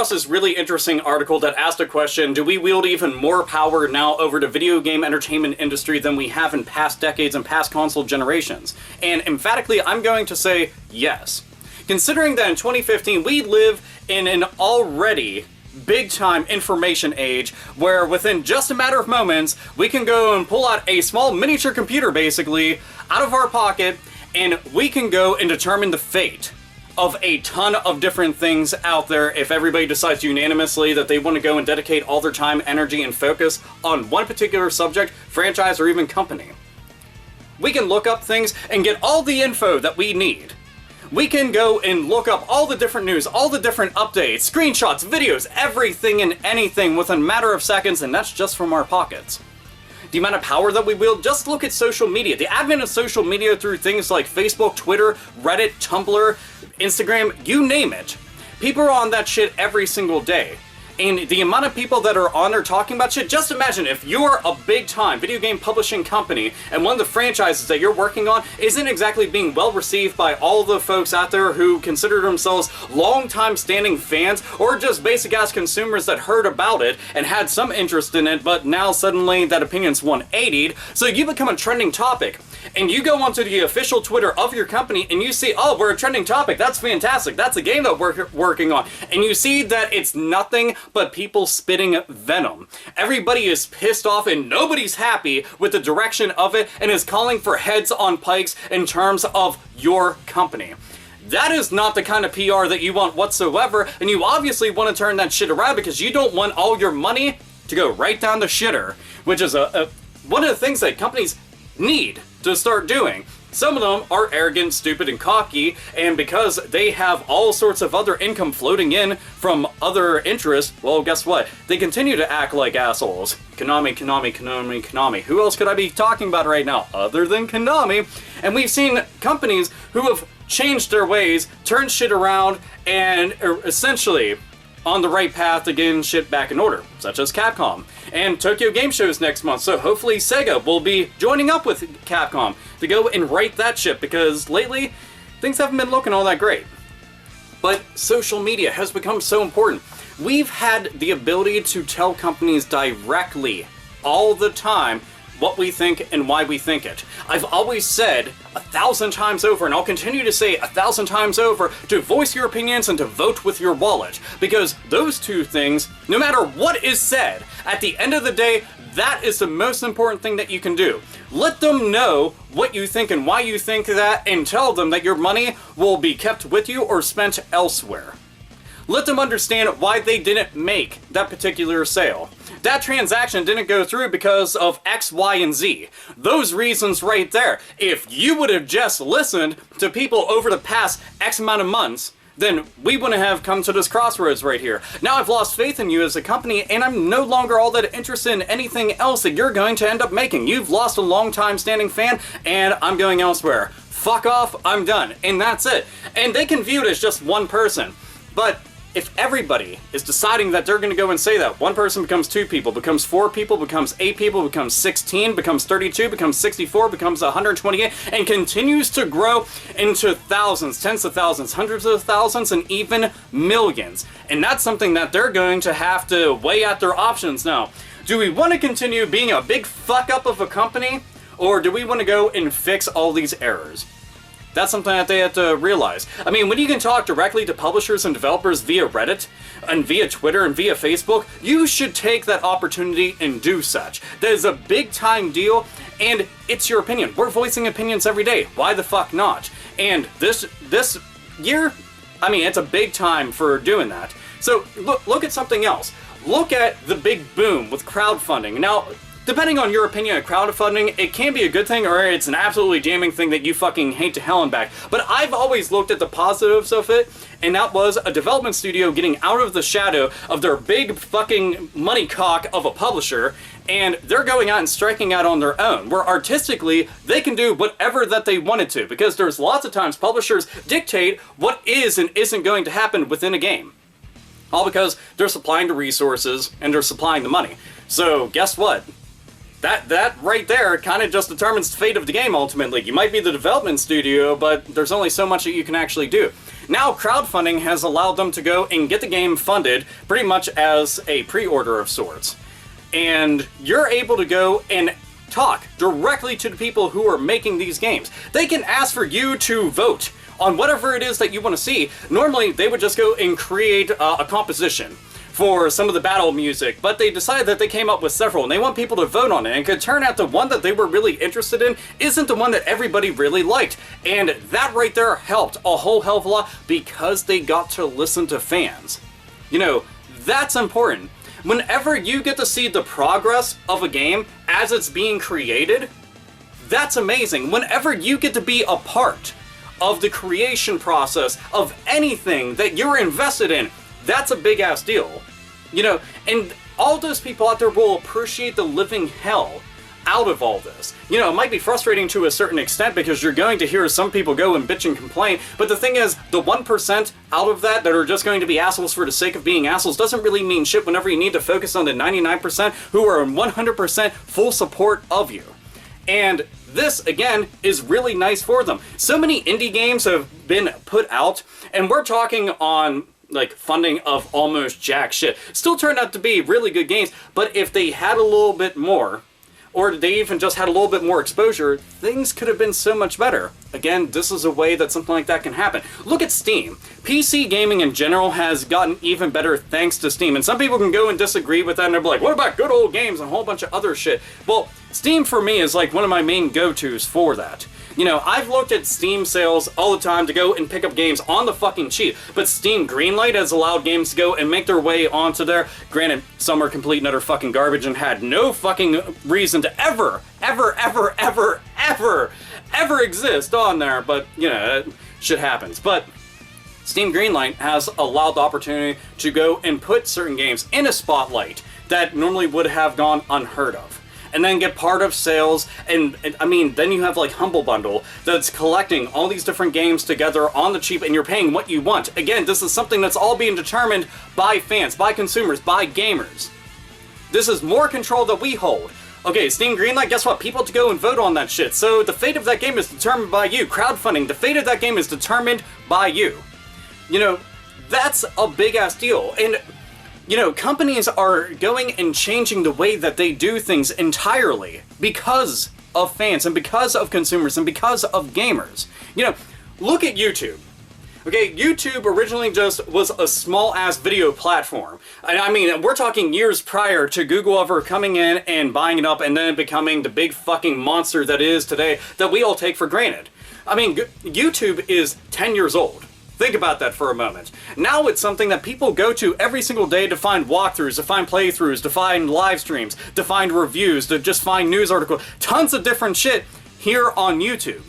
across this really interesting article that asked a question: do we wield even more power now over the video game entertainment industry than we have in past decades and past console generations? And emphatically, I'm going to say yes. Considering that in 2015 we live in an already big-time information age where within just a matter of moments we can go and pull out a small miniature computer basically out of our pocket and we can go and determine the fate of a ton of different things out there if everybody decides unanimously that they want to go and dedicate all their time, energy, and focus on one particular subject, franchise, or even company. We can look up things and get all the info that we need. We can go and look up all the different news, all the different updates, screenshots, videos, everything and anything within a matter of seconds, and that's just from our pockets. The amount of power that we wield, just look at social media. The advent of social media through things like Facebook, Twitter, Reddit, Tumblr, Instagram, you name it. People are on that shit every single day. And the amount of people that are on there talking about shit, just imagine if you're a big-time video game publishing company and one of the franchises that you're working on isn't exactly being well received by all the folks out there who consider themselves long-time standing fans or just basic-ass consumers that heard about it and had some interest in it, but now suddenly that opinion's 180'd, so you become a trending topic. And you go onto the official Twitter of your company and you see, oh, we're a trending topic, that's fantastic, that's a game that we're working on. And you see that it's nothing but people spitting venom. Everybody is pissed off and nobody's happy with the direction of it and is calling for heads on pikes in terms of your company. That is not the kind of PR that you want whatsoever, and you obviously want to turn that shit around because you don't want all your money to go right down the shitter, which is one of the things that companies need to start doing. Some of them are arrogant, stupid, and cocky, and because they have all sorts of other income floating in from other interests, well, guess what? They continue to act like assholes. Konami, Konami, Konami, Konami. Who else could I be talking about right now other than Konami? And we've seen companies who have changed their ways, turned shit around, and are essentially on the right path to getting shit back in order, such as Capcom. And Tokyo Game Show is next month, so hopefully Sega will be joining up with Capcom to go and right that ship, because lately, things haven't been looking all that great. But social media has become so important. We've had the ability to tell companies directly, all the time, what we think and why we think it. I've always said 1,000 times over, and I'll continue to say 1,000 times over, to voice your opinions and to vote with your wallet. Because those two things, no matter what is said, at the end of the day, that is the most important thing that you can do. Let them know what you think and why you think that, and tell them that your money will be kept with you or spent elsewhere. Let them understand why they didn't make that particular sale. That transaction didn't go through because of X, Y, and Z. Those reasons right there. If you would have just listened to people over the past X amount of months, then we wouldn't have come to this crossroads right here. Now I've lost faith in you as a company, and I'm no longer all that interested in anything else that you're going to end up making. You've lost a long-time standing fan, and I'm going elsewhere. Fuck off, I'm done. And that's it. And they can view it as just one person. But if everybody is deciding that they're going to go and say that, one person becomes 2 people, becomes 4 people, becomes 8 people, becomes 16, becomes 32, becomes 64, becomes 128, and continues to grow into thousands, tens of thousands, hundreds of thousands, and even millions. And that's something that they're going to have to weigh out their options now. Do we want to continue being a big fuck up of a company, or do we want to go and fix all these errors? That's something that they have to realize. I mean, when you can talk directly to publishers and developers via Reddit, and via Twitter, and via Facebook, you should take that opportunity and do such. That is a big time deal, and it's your opinion. We're voicing opinions every day. Why the fuck not? And this year, I mean, it's a big time for doing that. So look at something else. Look at the big boom with crowdfunding. Now, depending on your opinion of crowdfunding, it can be a good thing or it's an absolutely damning thing that you fucking hate to hell and back. But I've always looked at the positives of it, and that was a development studio getting out of the shadow of their big fucking money cock of a publisher, and they're going out and striking out on their own, where artistically they can do whatever that they wanted to, because there's lots of times publishers dictate what is and isn't going to happen within a game. All because they're supplying the resources and they're supplying the money. So guess what? That right there kind of just determines the fate of the game ultimately. You might be the development studio, but there's only so much that you can actually do. Now crowdfunding has allowed them to go and get the game funded pretty much as a pre-order of sorts. And you're able to go and talk directly to the people who are making these games. They can ask for you to vote on whatever it is that you want to see. Normally, they would just go and create a composition for some of the battle music, but they decided that they came up with several, and they want people to vote on it, and it could turn out the one that they were really interested in isn't the one that everybody really liked, and that right there helped a whole hell of a lot because they got to listen to fans. You know, that's important. Whenever you get to see the progress of a game as it's being created, that's amazing. Whenever you get to be a part of the creation process of anything that you're invested in, that's a big ass deal. You know, and all those people out there will appreciate the living hell out of all this. You know, it might be frustrating to a certain extent because you're going to hear some people go and bitch and complain, but the thing is, the 1% out of that are just going to be assholes for the sake of being assholes doesn't really mean shit whenever you need to focus on the 99% who are in 100% full support of you. And this, again, is really nice for them. So many indie games have been put out, and we're talking on like funding of almost jack shit. Still turned out to be really good games, but if they had a little bit more, or they even just had a little bit more exposure, things could have been so much better. Again, this is a way that something like that can happen. Look at Steam. PC gaming in general has gotten even better thanks to Steam, and some people can go and disagree with that, and they're like, what about good old games and a whole bunch of other shit? Well, Steam for me is like one of my main go-tos for that. You know, I've looked at Steam sales all the time to go and pick up games on the fucking cheap, but Steam Greenlight has allowed games to go and make their way onto there. Granted, some are complete and utter fucking garbage and had no fucking reason to ever exist on there, but, you know, shit happens. But Steam Greenlight has allowed the opportunity to go and put certain games in a spotlight that normally would have gone unheard of. And then get part of sales, and I mean, then you have like Humble Bundle that's collecting all these different games together on the cheap, and you're paying what you want. Again, this is something that's all being determined by fans, by consumers, by gamers. This is more control that we hold. Okay, Steam Greenlight, guess what? People have to go and vote on that shit. So the fate of that game is determined by you. Crowdfunding, the fate of that game is determined by you. You know, that's a big ass deal. And you know, companies are going and changing the way that they do things entirely because of fans and because of consumers and because of gamers. You know, look at YouTube. Okay, YouTube originally just was a small-ass video platform. And I mean, we're talking years prior to Google ever coming in and buying it up and then becoming the big fucking monster that it is today that we all take for granted. I mean, YouTube is 10 years old. Think about that for a moment. Now it's something that people go to every single day to find walkthroughs, to find playthroughs, to find live streams, to find reviews, to just find news articles, tons of different shit here on YouTube.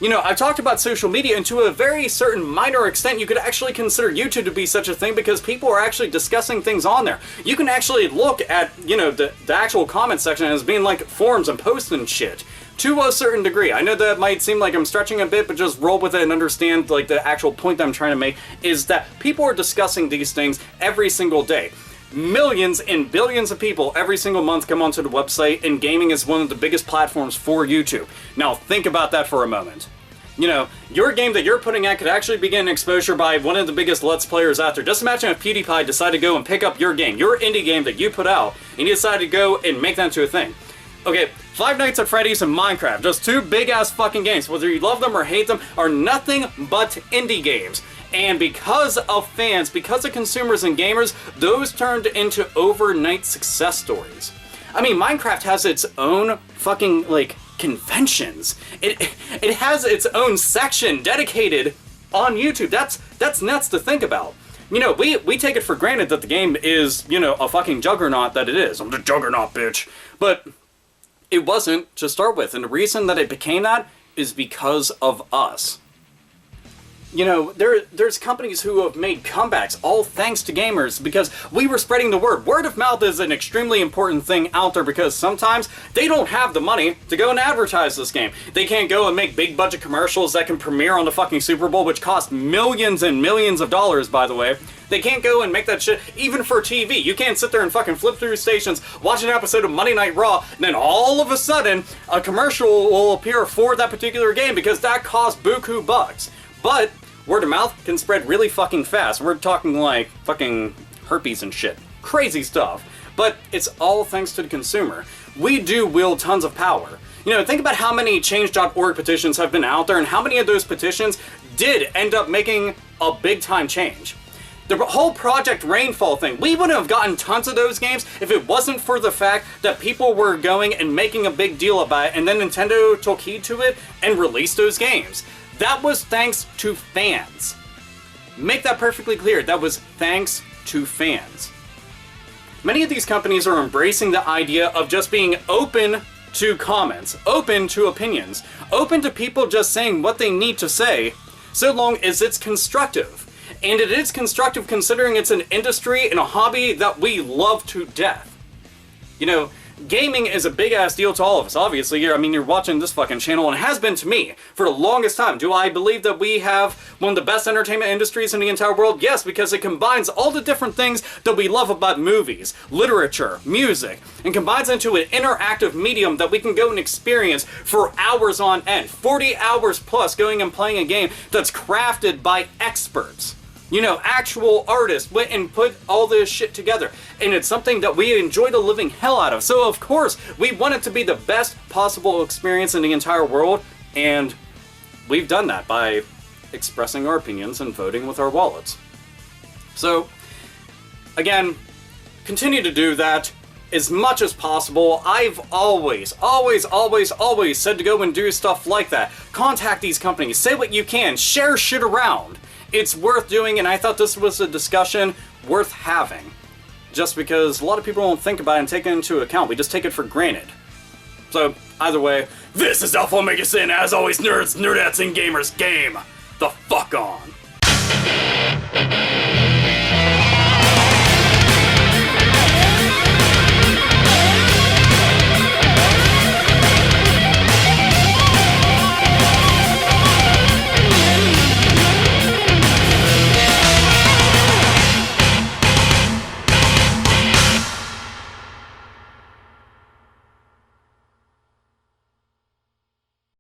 You know, I've talked about social media, and to a very certain minor extent, you could actually consider YouTube to be such a thing because people are actually discussing things on there. You can actually look at, you know, the actual comment section as being like forums and posts and shit. To a certain degree. I know that might seem like I'm stretching a bit, but just roll with it and understand like the actual point that I'm trying to make is that people are discussing these things every single day. Millions and billions of people every single month come onto the website, and gaming is one of the biggest platforms for YouTube. Now think about that for a moment. You know, your game that you're putting out could actually be getting exposure by one of the biggest Let's Players out there. Just imagine if PewDiePie decided to go and pick up your game, your indie game that you put out, and he decided to go and make that into a thing. Okay, Five Nights at Freddy's and Minecraft, just two big-ass fucking games, whether you love them or hate them, are nothing but indie games. And because of fans, because of consumers and gamers, those turned into overnight success stories. I mean, Minecraft has its own fucking, like, conventions. It has its own section dedicated on YouTube. That's nuts to think about. You know, we take it for granted that the game is, you know, a fucking juggernaut that it is. I'm the juggernaut, bitch. But it wasn't to start with, and the reason that it became that is because of us. You know, there's companies who have made comebacks, all thanks to gamers, because we were spreading the word. Word of mouth is an extremely important thing out there, because sometimes they don't have the money to go and advertise this game. They can't go and make big budget commercials that can premiere on the fucking Super Bowl, which cost millions and millions of dollars, by the way. They can't go and make that shit, even for TV. You can't sit there and fucking flip through stations, watch an episode of Monday Night Raw, and then all of a sudden, a commercial will appear for that particular game, because that costs buku bucks. But Word of mouth can spread really fucking fast. We're talking like fucking herpes and shit. Crazy stuff. But it's all thanks to the consumer. We do wield tons of power. You know, think about how many change.org petitions have been out there and how many of those petitions did end up making a big time change. The whole Project Rainfall thing, we wouldn't have gotten tons of those games if it wasn't for the fact that people were going and making a big deal about it, and then Nintendo took heed to it and released those games. That was thanks to fans. Make that perfectly clear, that was thanks to fans. Many of these companies are embracing the idea of just being open to comments, open to opinions, open to people just saying what they need to say, so long as it's constructive. And it is constructive considering it's an industry and a hobby that we love to death. You know, gaming is a big-ass deal to all of us, obviously. I mean, you're watching this fucking channel, and it has been to me for the longest time. Do I believe that we have one of the best entertainment industries in the entire world? Yes, because it combines all the different things that we love about movies, literature, music, and combines into an interactive medium that we can go and experience for hours on end. 40 hours plus going and playing a game that's crafted by experts. You know, actual artists went and put all this shit together. And it's something that we enjoy the living hell out of. So of course, we want it to be the best possible experience in the entire world. And we've done that by expressing our opinions and voting with our wallets. So, again, continue to do that as much as possible. I've always said to go and do stuff like that. Contact these companies, say what you can, share shit around. It's worth doing, and I thought this was a discussion worth having. Just because a lot of people don't think about it and take it into account. We just take it for granted. So, either way, this is AlphaOmegaSin. As always, nerds, nerdettes, and gamers, game the fuck on.